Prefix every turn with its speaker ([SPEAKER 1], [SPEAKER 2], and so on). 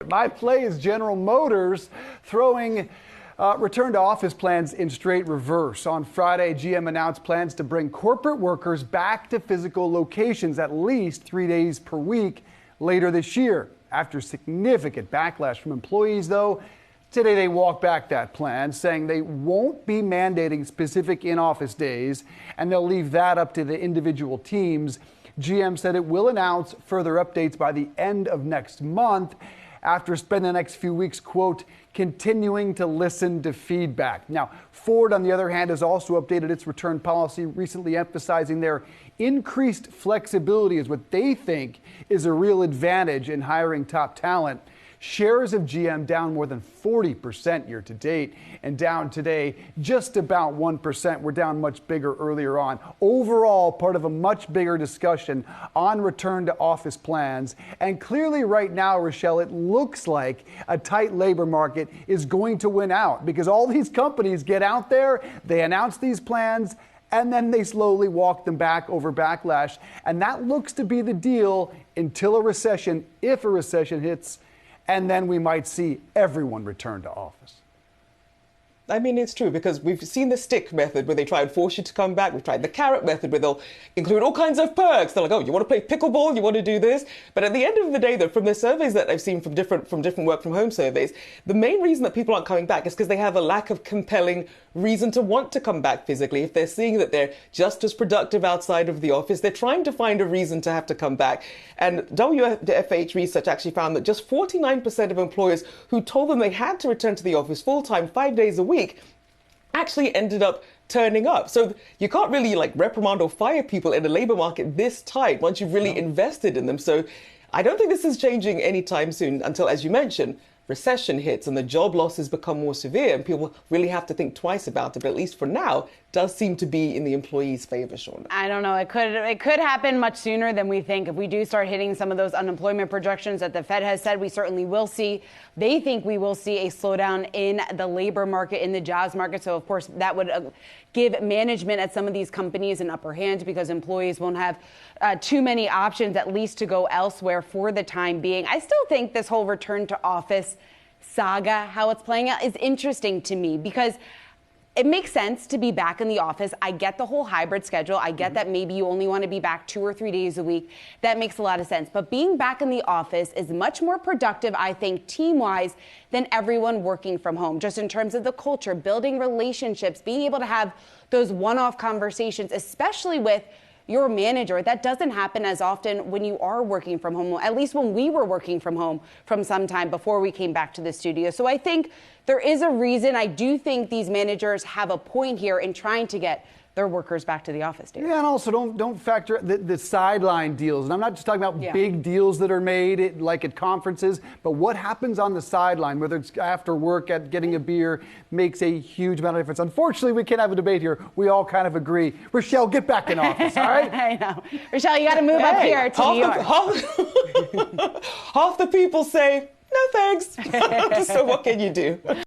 [SPEAKER 1] My play is General Motors throwing return to office plans in straight reverse. On Friday, GM announced plans to bring corporate workers back to physical locations at least 3 days per week later this year. After significant backlash from employees, though, today they walked back that plan, saying they won't be mandating specific in-office days, and they'll leave that up to the individual teams. GM said it will announce further updates by the end of next month after spending the next few weeks, quote, continuing to listen to feedback. Now, Ford, on the other hand, has also updated its return policy, recently emphasizing their increased flexibility is what they think is a real advantage in hiring top talent. Shares of GM down more than 40% year to date, and down today just about 1%. We're down much bigger earlier on. Overall, part of a much bigger discussion on return to office plans. And clearly right now, Rachelle, it looks like a tight labor market is going to win out because all these companies get out there, they announce these plans, and then they slowly walk them back over backlash. And that looks to be the deal until a recession, if a recession hits. And then we might see everyone return to office.
[SPEAKER 2] I mean, it's true, because we've seen the stick method where they try and force you to come back. We've tried the carrot method where they'll include all kinds of perks. They're like, oh, you want to play pickleball? You want to do this? But at the end of the day, though, from the surveys that I've seen from different work from home surveys, the main reason that people aren't coming back is because they have a lack of compelling reason to want to come back physically. If they're seeing that they're just as productive outside of the office, they're trying to find a reason to have to come back. And WFH research actually found that just 49% of employers who told them they had to return to the office full-time 5 days a week actually ended up turning up. So you can't really reprimand or fire people in a labor market this tight once you've really invested in them. So I don't think this is changing anytime soon until, as you mentioned, recession hits and the job losses become more severe and people really have to think twice about it. But at least for now, does seem to be in the employees' favor, Seana.
[SPEAKER 3] I don't know. It could happen much sooner than we think. If we do start hitting some of those unemployment projections that the Fed has said, we certainly will see. They think we will see a slowdown in the labor market, in the jobs market. So, of course, that would give management at some of these companies an upper hand because employees won't have too many options, at least to go elsewhere for the time being. I still think this whole return to office saga, how it's playing out, is interesting to me because it makes sense to be back in the office. I get the whole hybrid schedule. I get that maybe you only want to be back 2 or 3 days a week. That makes a lot of sense. But being back in the office is much more productive, I think, team-wise, than everyone working from home, just in terms of the culture, building relationships, being able to have those one-off conversations, especially with your manager. That doesn't happen as often when you are working from home, at least when we were working from home from some time before we came back to the studio. So I think there is a reason. I do think these managers have a point here in trying to get their workers back to the office, David.
[SPEAKER 1] Yeah, and also don't factor the sideline deals. And I'm not just talking about big deals that are made like at conferences, but what happens on the sideline, whether it's after work at getting a beer, makes a huge amount of difference. Unfortunately, we can't have a debate here. We all kind of agree. Rachelle, get back in office, all right?
[SPEAKER 3] I know. Rachelle, you got to move up here to New York.
[SPEAKER 2] Half the people say, no thanks. So what can you do?